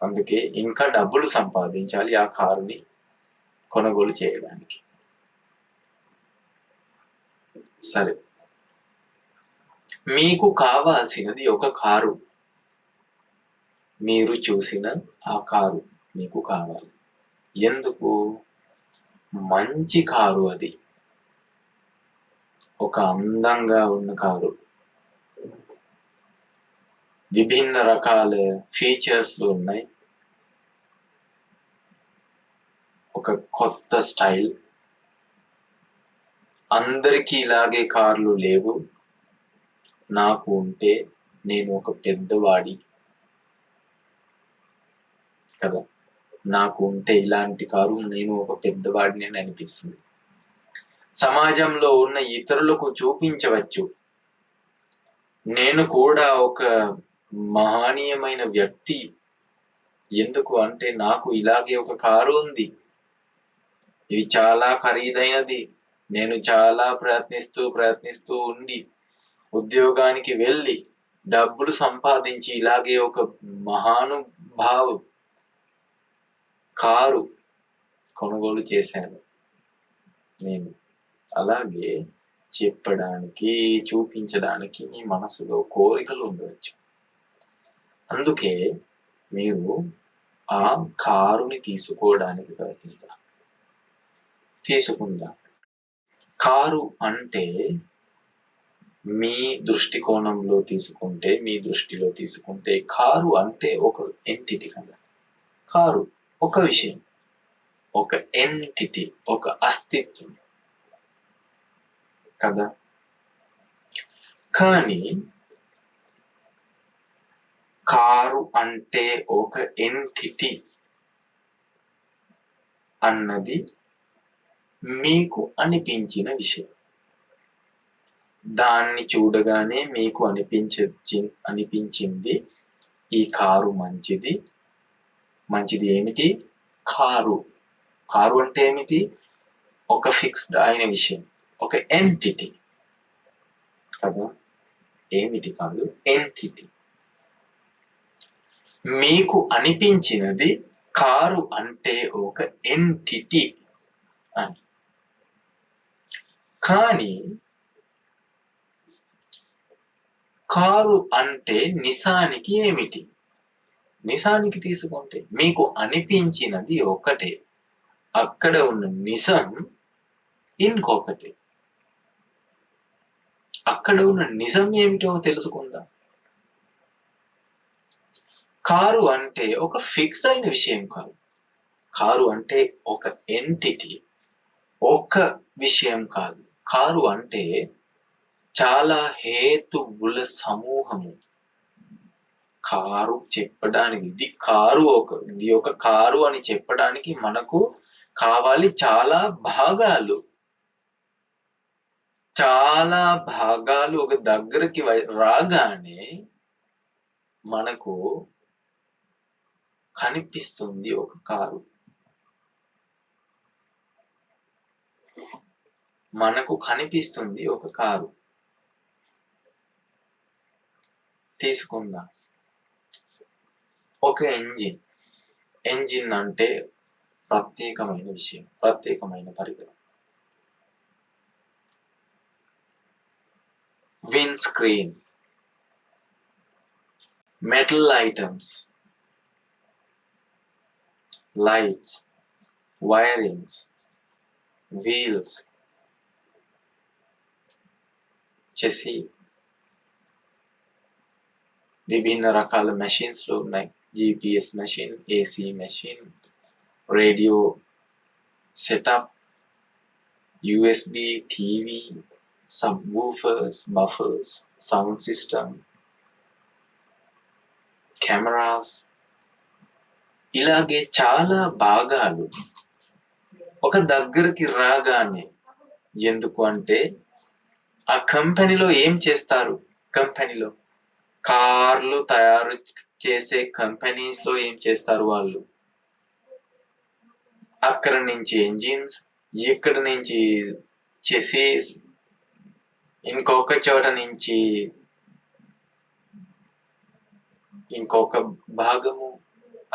అందుకే ఇంకా డబ్బులు సంపాదించాలి ఆ కారుని కొనుగోలు చేయడానికి. సరే, మీకు కావాల్సినది ఒక కారు, మీరు చూసిన ఆ కారు మీకు కావాలి. ఎందుకు? మంచి కారు అది, ఒక అందంగా ఉన్న కారు, విభిన్న రకాల ఫీచర్స్లు ఉన్నాయి, ఒక కొత్త స్టైల్. అందరికీ ఇలాగే కార్లు లేవు, నాకు ఉంటే నేను ఒక పెద్దవాడి కదా, నాకు ఉంటే ఇలాంటి కారు నేను ఒక పెద్దవాడిని అని అనిపిస్తుంది. సమాజంలో ఉన్న ఇతరులకు చూపించవచ్చు, నేను కూడా ఒక మహనీయమైన వ్యక్తి. ఎందుకు అంటే నాకు ఇలాగే ఒక కారు ఉంది, ఇది చాలా ఖరీదైనది, నేను చాలా ప్రయత్నిస్తూ ఉండి ఉద్యోగానికి వెళ్ళి డబ్బులు సంపాదించి ఇలాగే ఒక మహానుభావు కారు కొనుగోలు చేశాను నేను. అలాగే చెప్పడానికి, చూపించడానికి మీ మనసులో కోరికలు ఉండవచ్చు. అందుకే మీరు ఆ కారుని తీసుకోవడానికి ప్రయత్నిస్తారు. తీసుకుందాం. కారు అంటే మీ దృష్టికోణంలో తీసుకుంటే, మీ దృష్టిలో తీసుకుంటే కారు అంటే ఒక ఎంటిటీ కదా. కారు ఒక విషయం, ఒక ఎంటిటీ, ఒక అస్తిత్వం కదా. కానీ కారు అంటే ఒక ఎంటిటీ అన్నది మీకు అనిపించిన విషయం. దాన్ని చూడగానే మీకు అనిపించింది ఈ కారు మంచిది. మంచిది ఏమిటి? కారు. కారు అంటే ఏమిటి? ఒక ఫిక్స్డ్ అయిన విషయం, ఒక ఎంటిటీ కదా. ఏమిటి కాదు, ఎంటిటీ. మీకు అనిపించినది కారు అంటే ఒక ఎంటిటీ అని. కానీ కారు అంటే నిజానికి ఏమిటి? నిజానికి తీసుకుంటే మీకు అనిపించినది ఒకటే, అక్కడ ఉన్న నిజం ఇంకొకటి. అక్కడ ఉన్న నిజం ఏమిటో తెలుసుకుందాం. కారు అంటే ఒక ఫిక్స్డ్ అయిన విషయం కాదు. కారు అంటే ఒక ఎంటిటీ, ఒక విషయం కాదు. కారు అంటే చాలా హేతువుల సమూహము. కారు చెప్పడానికి, ఇది ఒక కారు అని చెప్పడానికి మనకు కావాలి చాలా భాగాలు. చాలా భాగాలు ఒక దగ్గరికి రాగానే మనకు కనిపిస్తుంది ఒక కారు. మనకు కనిపిస్తుంది ఒక కారు. తీసుకుందాం ఒక ఎంజిన్. ఎంజిన్ అంటే ప్రత్యేకమైన విషయం, ప్రత్యేకమైన పరికరం. Wind screen, metal items, lights, wirings, wheels, chassis, విభిన్న రకాల మెషిన్స్ లో ఉన్నాయి. GPS machine, AC machine, radio setup, USB, TV, sub woofers, buffers, sound system, cameras, ఇలాగే చాలా భాగాలు ఒక దగ్గరికి రాగానే, ఎందుకు అంటే ఆ కంపెనీలో ఏం చేస్తారు, కంపెనీలో కార్లు తయారు చేసే కంపెనీస్ లో ఏం చేస్తారు వాళ్ళు, అక్కడ నుంచి ఎంజిన్స్, ఇక్కడ నుంచి చెసీస్, ఇంకొక చోట నుంచి ఇంకొక భాగము,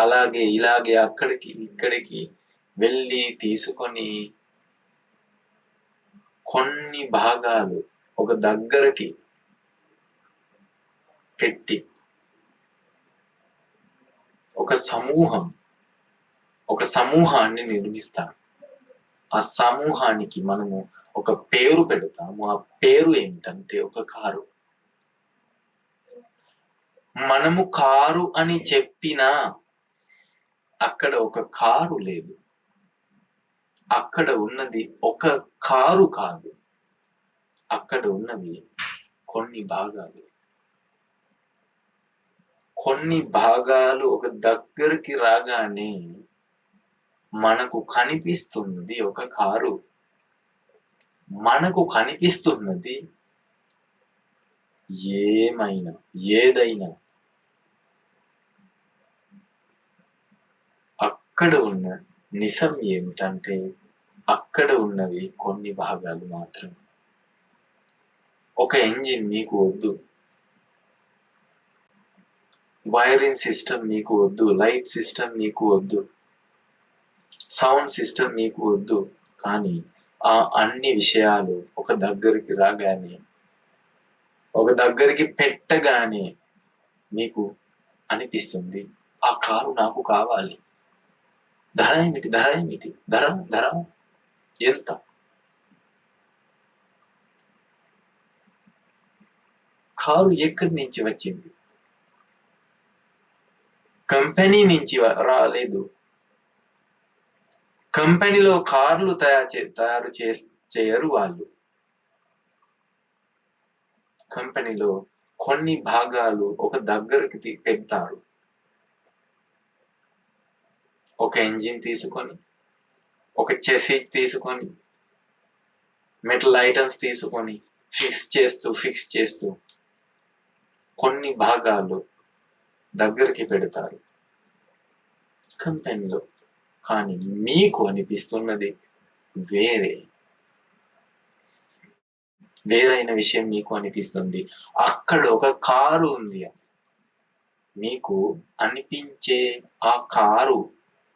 అలాగే ఇలాగే అక్కడికి ఇక్కడికి వెళ్ళి తీసుకొని కొన్ని భాగాలు ఒక దగ్గరికి పెట్టి ఒక సమూహాన్ని నిర్మిస్తారు. ఆ సమూహానికి మనము ఒక పేరు పెడతాము. ఆ పేరు ఏమిటంటే ఒక కారు. మనము కారు అని చెప్పినా అక్కడ ఒక కారు లేదు, అక్కడ ఉన్నది ఒక కారు కాదు, అక్కడ ఉన్నది కొన్ని భాగాలు. కొన్ని భాగాలు ఒక దగ్గరికి రాగానే మనకు కనిపిస్తున్నది ఒక కారు, మనకు కనిపిస్తున్నది ఏదైనా అక్కడ ఉన్న నిజం ఏమిటంటే అక్కడ ఉన్నవి కొన్ని భాగాలు మాత్రమే. ఒక ఇంజిన్ మీకు వద్దు, వైరింగ్ సిస్టమ్ మీకు వద్దు, లైట్ సిస్టమ్ మీకు వద్దు, సౌండ్ సిస్టమ్ మీకు వద్దు, కానీ ఆ అన్ని విషయాలు ఒక దగ్గరికి రాగానే, ఒక దగ్గరికి పెట్టగానే మీకు అనిపిస్తుంది ఆ కారు నాకు కావాలి. ధర ఏమిటి, ధర ఏమిటి, ధర ఎంత? కారు ఎక్కడి నుంచి వచ్చింది? కంపెనీ నుంచి రాలేదు. కంపెనీలో కార్లు తయారు చేయరు వాళ్ళు. కంపెనీలో కొన్ని భాగాలు ఒక దగ్గరికి పెడతారు. ఒక ఇంజిన్ తీసుకొని, ఒక చెసీ తీసుకొని, మెటల్ ఐటమ్స్ తీసుకొని ఫిక్స్ చేస్తూ కొన్ని భాగాలు దగ్గరికి పెడతారు కంపెనీలో. కానీ మీకు అనిపిస్తున్నది వేరైన విషయం మీకు అనిపిస్తుంది. అక్కడ ఒక కారు ఉంది, మీకు అనిపించే ఆ కారు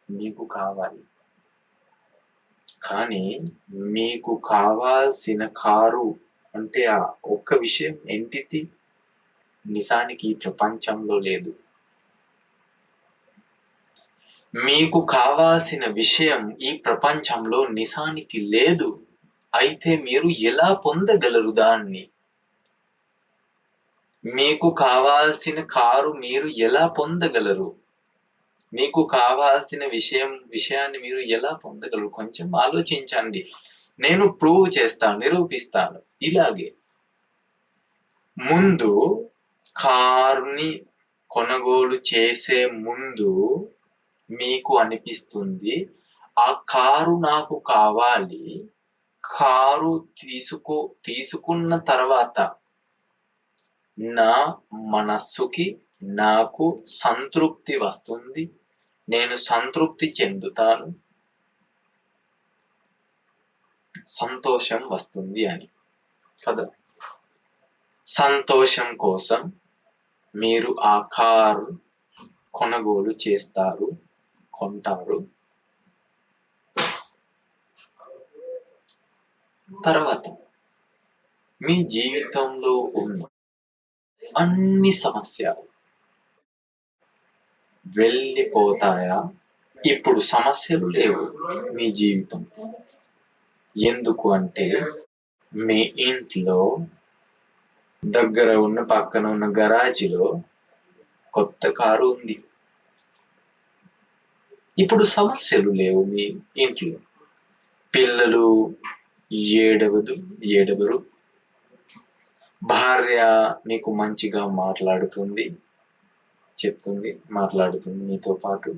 మీకు కావాలి. కానీ మీకు కావాల్సిన కారు అంటే ఆ ఒక్క విషయం, ఎంటిటీ నిజానికి ఈ ప్రపంచంలో లేదు. మీకు కావాల్సిన విషయం ఈ ప్రపంచంలో నిజానికి లేదు. అయితే మీరు ఎలా పొందగలరు దాన్ని? మీకు కావాల్సిన కారు మీరు ఎలా పొందగలరు? మీకు కావాల్సిన విషయాన్ని మీరు ఎలా పొందగలరు? కొంచెం ఆలోచించండి. నేను ప్రూవ్ చేస్తాను, నిరూపిస్తాను. ఇలాగే ముందు కారుని కొనుగోలు చేసే ముందు మీకు అనిపిస్తుంది ఆ కారు నాకు కావాలి. కారు తీసుకున్న తర్వాత నా మనస్సుకి నాకు సంతృప్తి వస్తుంది, నేను సంతృప్తి చెందుతాను, సంతోషం వస్తుంది అని కదా. సంతోషం కోసం మీరు ఆ కారు కొనుగోలు చేస్తారు, కొంటారు. తర్వాత మీ జీవితంలో ఉన్న అన్ని సమస్యలు వెళ్ళిపోతాయా? ఇప్పుడు సమస్యలు లేవు మీ జీవితం. ఎందుకు అంటే మీ ఇంట్లో దగ్గర ఉన్న పక్కన ఉన్న గరాజ్లో కొత్త కారు ఉంది. ఇప్పుడు సమస్యలు లేవు మీ ఇంట్లో. పిల్లలు ఏడవరు. భార్య మీకు మంచిగా మాట్లాడుతుంది మీతో పాటు.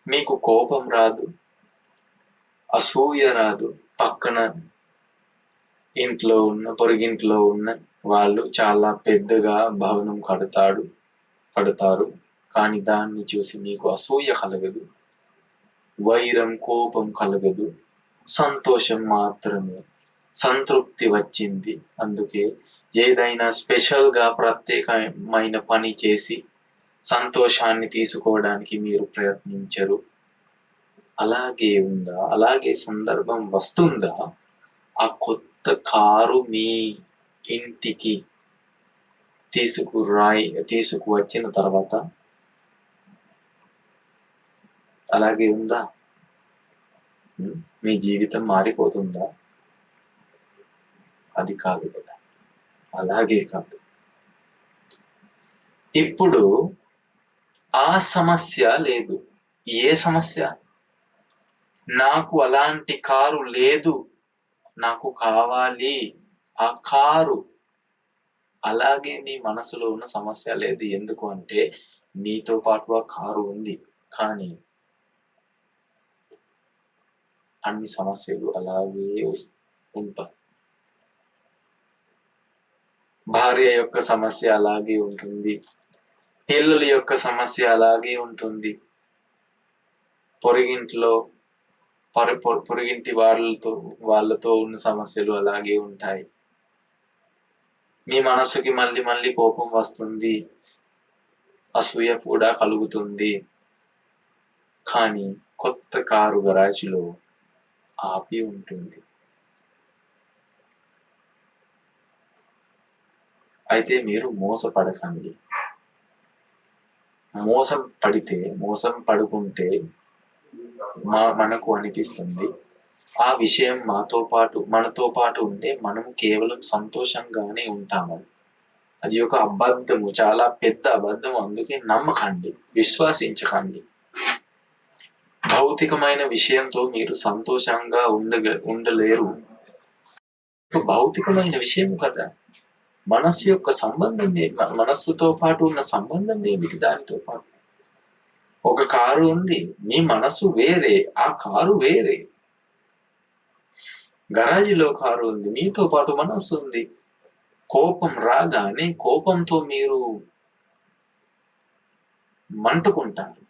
మీకు కోపం రాదు, అసూయ రాదు. పక్కన పొరుగింట్లో ఉన్న వాళ్ళు చాలా పెద్దగా భవనం కడతారు, కానీ దాన్ని చూసి మీకు అసూయ కలగదు, వైరం కోపం కలగదు, సంతోషం మాత్రమే. సంతృప్తి వచ్చింది. అందుకే ఏదైనా స్పెషల్ గా ప్రత్యేకమైన పని చేసి సంతోషాన్ని తీసుకోవడానికి మీరు ప్రయత్నించరు. అలాగే సందర్భం వస్తుందా ఆ కొత్త కారు మీ ఇంటికి తీసుకువచ్చిన తర్వాత? అలాగే ఉందా? మీ జీవితం మారిపోతుందా? అది కాదు కదా, అలాగే కాదు. ఇప్పుడు ఆ సమస్య లేదు. ఏ సమస్య? నాకు అలాంటి కారు లేదు, నాకు కావాలి ఆ కారు. అలాగే మీ మనసులో ఉన్న సమస్య లేదు. ఎందుకు అంటే మీతో పాటు ఆ కారు ఉంది, కానీ అన్ని సమస్యలు అలాగే ఉంటాయి. భార్య యొక్క సమస్య అలాగే ఉంటుంది, పిల్లల యొక్క సమస్య అలాగే ఉంటుంది, పొరుగింటి వాళ్ళతో ఉన్న సమస్యలు అలాగే ఉంటాయి. మీ మనసుకి మళ్ళీ కోపం వస్తుంది, అసూయ కూడా కలుగుతుంది. కానీ కొత్త కారు గరాజులో ఆపి ఉంటుంది. అయితే మీరు మోసపడకండి. మోసం పడుకుంటే మనకు అనిపిస్తుంది ఆ విషయం మనతో పాటు ఉంటే మనము కేవలం సంతోషంగానే ఉంటాము. అది ఒక అబద్ధము, చాలా పెద్ద అబద్ధము. అందుకే నమ్మకండి, విశ్వసించకండి. భౌతికమైన విషయంతో మీరు సంతోషంగా ఉండలేరు. భౌతికమైన విషయం కదా. మనస్సు యొక్క సంబంధం, మనస్సుతో పాటు ఉన్న సంబంధం ఏమిటి? దానితో పాటు ఒక కారు ఉంది, మీ మనసు వేరే, ఆ కారు వేరే. గరాజీలో కారు ఉంది, మీతో పాటు మనస్సు ఉంది. కోపం రాగానే కోపంతో మీరు మంటకుంటారు,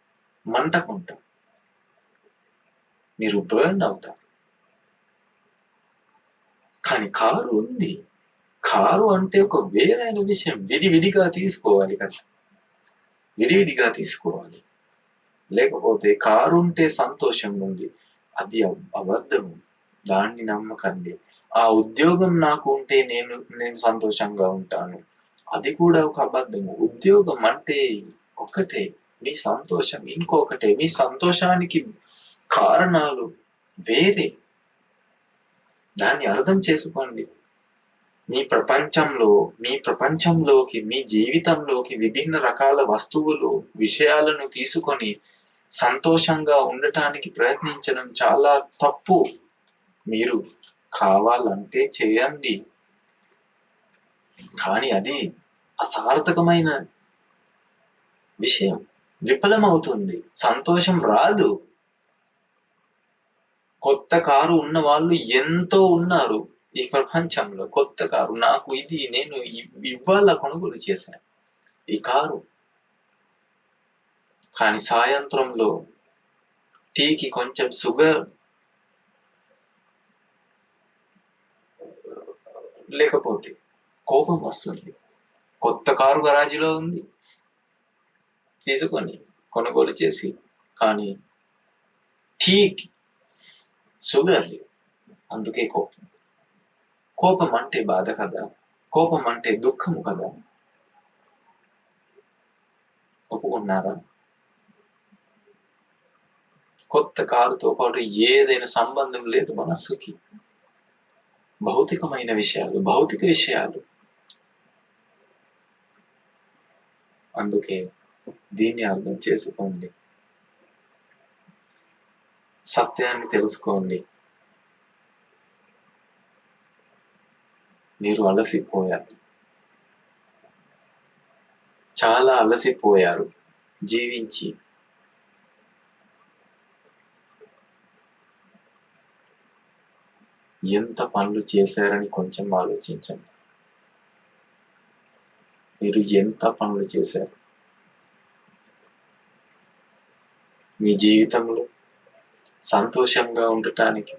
మీరు బర్న్ అవుతారు. కానీ కారు ఉంది. కారు అంటే ఒక వేరైన విషయం. విడివిడిగా తీసుకోవాలి. లేకపోతే కారు ఉంటే సంతోషం ఉంది, అది అబద్ధము. దాన్ని నమ్మకండి. ఆ ఉద్యోగం నాకు ఉంటే నేను సంతోషంగా ఉంటాను, అది కూడా ఒక అబద్ధము. ఉద్యోగం అంటే ఒకటే, మీ సంతోషం ఇంకొకటే. మీ సంతోషానికి కారణాలు వేరే. దాన్ని అర్థం చేసుకోండి. మీ ప్రపంచంలోకి, మీ జీవితంలోకి విభిన్న రకాల వస్తువులు, విషయాలను తీసుకొని సంతోషంగా ఉండటానికి ప్రయత్నించడం చాలా తప్పు. మీరు కావాలంటే చేయండి, కానీ అది అసార్థకమైన విషయం, విఫలమవుతుంది, సంతోషం రాదు. కొత్త కారు ఉన్న వాళ్ళు ఎంతో ఉన్నారు ఈ ప్రపంచంలో. కొత్త కారు, నాకు ఇది, నేను ఇవాళ కొనుగోలు చేశాను ఈ కారు. కానీ సాయంత్రంలో టీకి కొంచెం షుగర్ లేకపోతే కోపం వస్తుంది. కొత్త కారు గరాజీలో ఉంది, తీసుకొని కొనుగోలు చేసి, కానీ టీకి షుగర్ లేదు, అందుకే కోపం అంటే బాధ కదా, కోపం అంటే దుఃఖము కదా. ఒప్పుకున్నారా? కొత్త కారుతో పాటు ఏదైనా సంబంధం లేదు మనస్సుకి. భౌతిక విషయాలు. అందుకే దీన్ని అర్థం చేసుకోండి, సత్యాన్ని తెలుసుకోండి. మీరు అలసిపోయారు, చాలా అలసిపోయారు జీవించి. ఎంత పనులు చేశారని కొంచెం ఆలోచించండి. మీరు ఎంత పనులు చేశారు మీ జీవితంలో సంతోషంగా ఉండటానికి?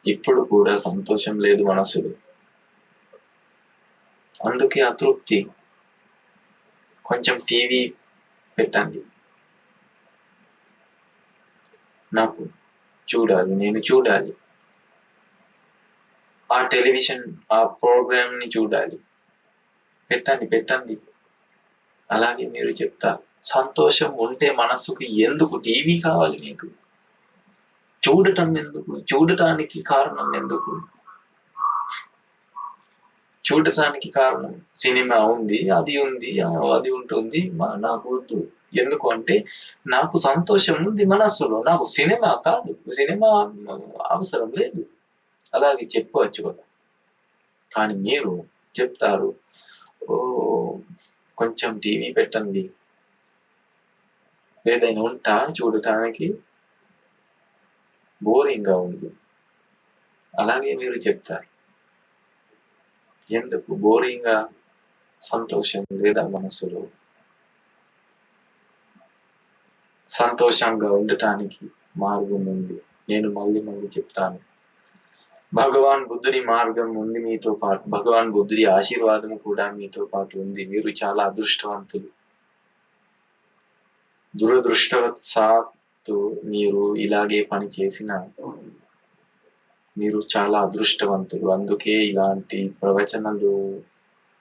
ఇప్పుడు కూడా సంతోషం లేదు మనసులో, అందుకే అతృప్తి. కొంచెం టీవీ పెట్టండి, నాకు చూడాలి, నేను చూడాలి, ఆ టెలివిజన్ ఆ ప్రోగ్రామ్ ని చూడాలి. పెట్టండి. అలాగే మీరు చెప్తారు, సంతోషం ఉంటే మనసుకు ఎందుకు టీవీ కావాలి? మీకు చూడటం ఎందుకు? చూడటానికి కారణం ఎందుకు? చూడటానికి కారణం సినిమా ఉంది, అది ఉంది, అది ఉంటుంది, నాకు వద్దు. ఎందుకు అంటే నాకు సంతోషం ఉంది మనస్సులో, నాకు సినిమా కాదు, సినిమా అవసరం లేదు. అలాగే చెప్పవచ్చు కదా. కానీ మీరు చెప్తారు, ఓ కొంచెం టీవీ పెట్టండి, ఏదైనా ఉంటా చూడటానికి, బోరింగ్ గా ఉంది. అలాగే మీరు చెప్తారు. ఎందుకు బోరింగ్ గా? సంతోషం లేదా మనసులో? సంతోషంగా ఉండటానికి మార్గం ఉంది. నేను మళ్ళీ చెప్తాను, భగవాన్ బుద్ధుడి మార్గం ఉంది మీతో పాటు, భగవాన్ బుద్ధుడి ఆశీర్వాదం కూడా మీతో పాటు ఉంది. మీరు చాలా అదృష్టవంతులు. దురదృష్టవశాత్తు మీరు ఇలాగే పని చేసిన మీరు చాలా అదృష్టవంతులు. అందుకే ఇలాంటి ప్రవచనాలు,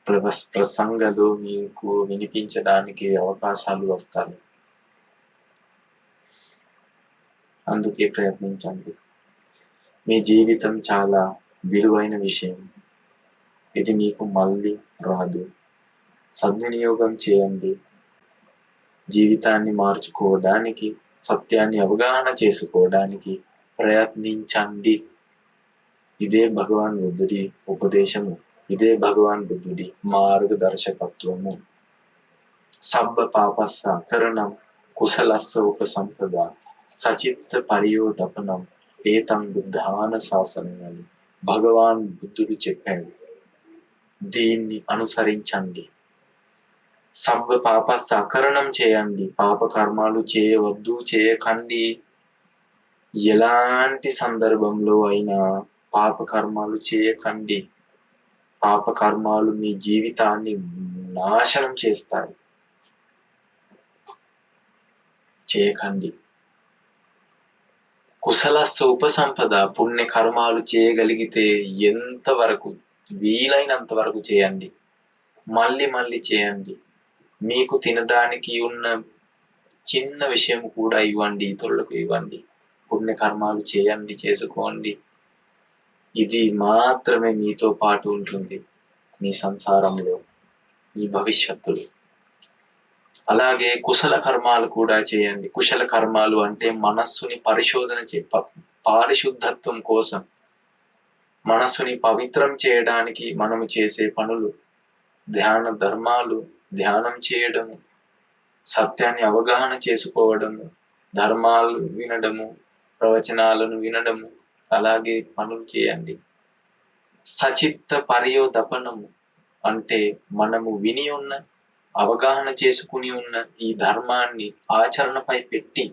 ప్రసంగాలు మీకు వినిపించడానికి అవకాశాలు వస్తాయి. అందుకే ప్రయత్నించండి. మీ జీవితం చాలా విలువైన విషయం, ఇది మీకు మళ్ళీ రాదు. సద్వినియోగం చేయండి. జీవితాన్ని మార్చుకోవడానికి, సత్యాన్ని అవగాహన చేసుకోవడానికి ప్రయత్నించండి. ఇదే భగవాన్ బుద్ధుడి ఉపదేశము, ఇదే భగవాన్ బుద్ధుడి మార్గదర్శకత్వము. సబ్బ పాపస్స కరణం కుశలస్స ఉపసంపద సచిత్త పర్యోదపనం ఏతం బుద్ధాన శాసనం అని భగవాన్ బుద్ధుడు చెప్పాడు. దీన్ని అనుసరించండి. సబ్బ పాపస్స అకరణం చేయండి, పాప కర్మాలు చేయవద్దు, చేయకండి. ఎలాంటి సందర్భంలో అయినా పాప కర్మాలు చేయకండి. పాప కర్మాలు మీ జీవితాన్ని నాశనం చేస్తాయి. చేయకండి. కుశలస్స ఉపసంపద, పుణ్య కర్మాలు చేయగలిగితే ఎంతవరకు వీలైనంత వరకు చేయండి. మళ్ళీ చేయండి. మీకు తినడానికి ఉన్న చిన్న విషయం కూడా ఇవ్వండి, ఇతరులకు ఇవ్వండి. పుణ్య కర్మాలు చేయండి, చేసుకోండి. ఇది మాత్రమే మీతో పాటు ఉంటుంది మీ సంసారంలో, మీ భవిష్యత్తులో. అలాగే కుశల కర్మాలు కూడా చేయండి. కుశల కర్మాలు అంటే మనస్సుని పరిశోధన పారిశుద్ధత్వం కోసం, మనస్సుని పవిత్రం చేయడానికి మనము చేసే పనులు, ధ్యాన ధర్మాలు, ధ్యానం చేయడము, సత్యాన్ని అవగాహన చేసుకోవడము, ధర్మాలు వినడము, ప్రవచనాలను వినడము, అలాగే పనులు చేయండి. సచిత్త పర్యోదపనము అంటే మనము విని ఉన్న, అవగాహన చేసుకుని ఉన్న ఈ ధర్మాన్ని ఆచరణపై పెట్టి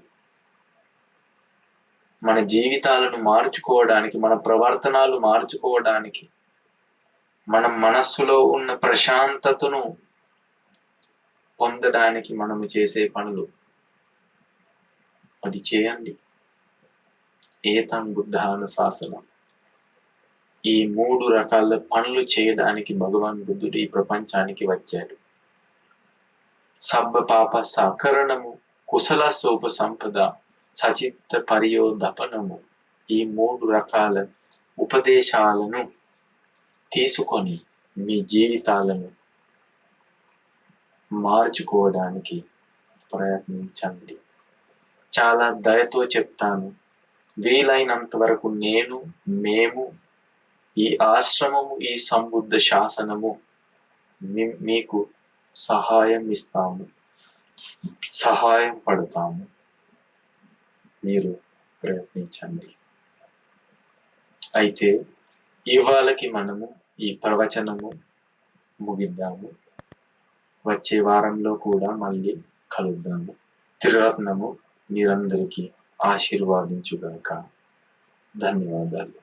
మన జీవితాలను మార్చుకోవడానికి, మన ప్రవర్తనాలు మార్చుకోవడానికి, మన మనస్సులో ఉన్న ప్రశాంతతను పొందడానికి మనము చేసే పనులు, అది చేయండి. ఏతం బుద్ధాన శాసనం. ఈ 3 రకాల పనులు చేయడానికి భగవాన్ బుద్ధుడు ఈ ప్రపంచానికి వచ్చాడు. సబ్బ పాప సకరణము, కుశల సోప సంపద, సచిత్త పర్యోదపనము. ఈ 3 రకాల ఉపదేశాలను తీసుకొని మీ జీవితాలను మార్చుకోవడానికి ప్రయత్నించండి. చాలా దయతో చెప్తాను, వీలైనంత వరకు మేము ఈ ఆశ్రమము, ఈ సంబుద్ధ శాసనము మీకు సహాయం ఇస్తాము, సహాయం పడతాము. మీరు ప్రయత్నించండి. అయితే ఇవాళకి మనము ఈ ప్రవచనము ముగిద్దాము. వచ్చే వారంలో కూడా మళ్ళీ కలుద్దాము. త్రిరత్నము మీరందరికీ ఆశీర్వాదించుగాక. ధన్యవాదాలు.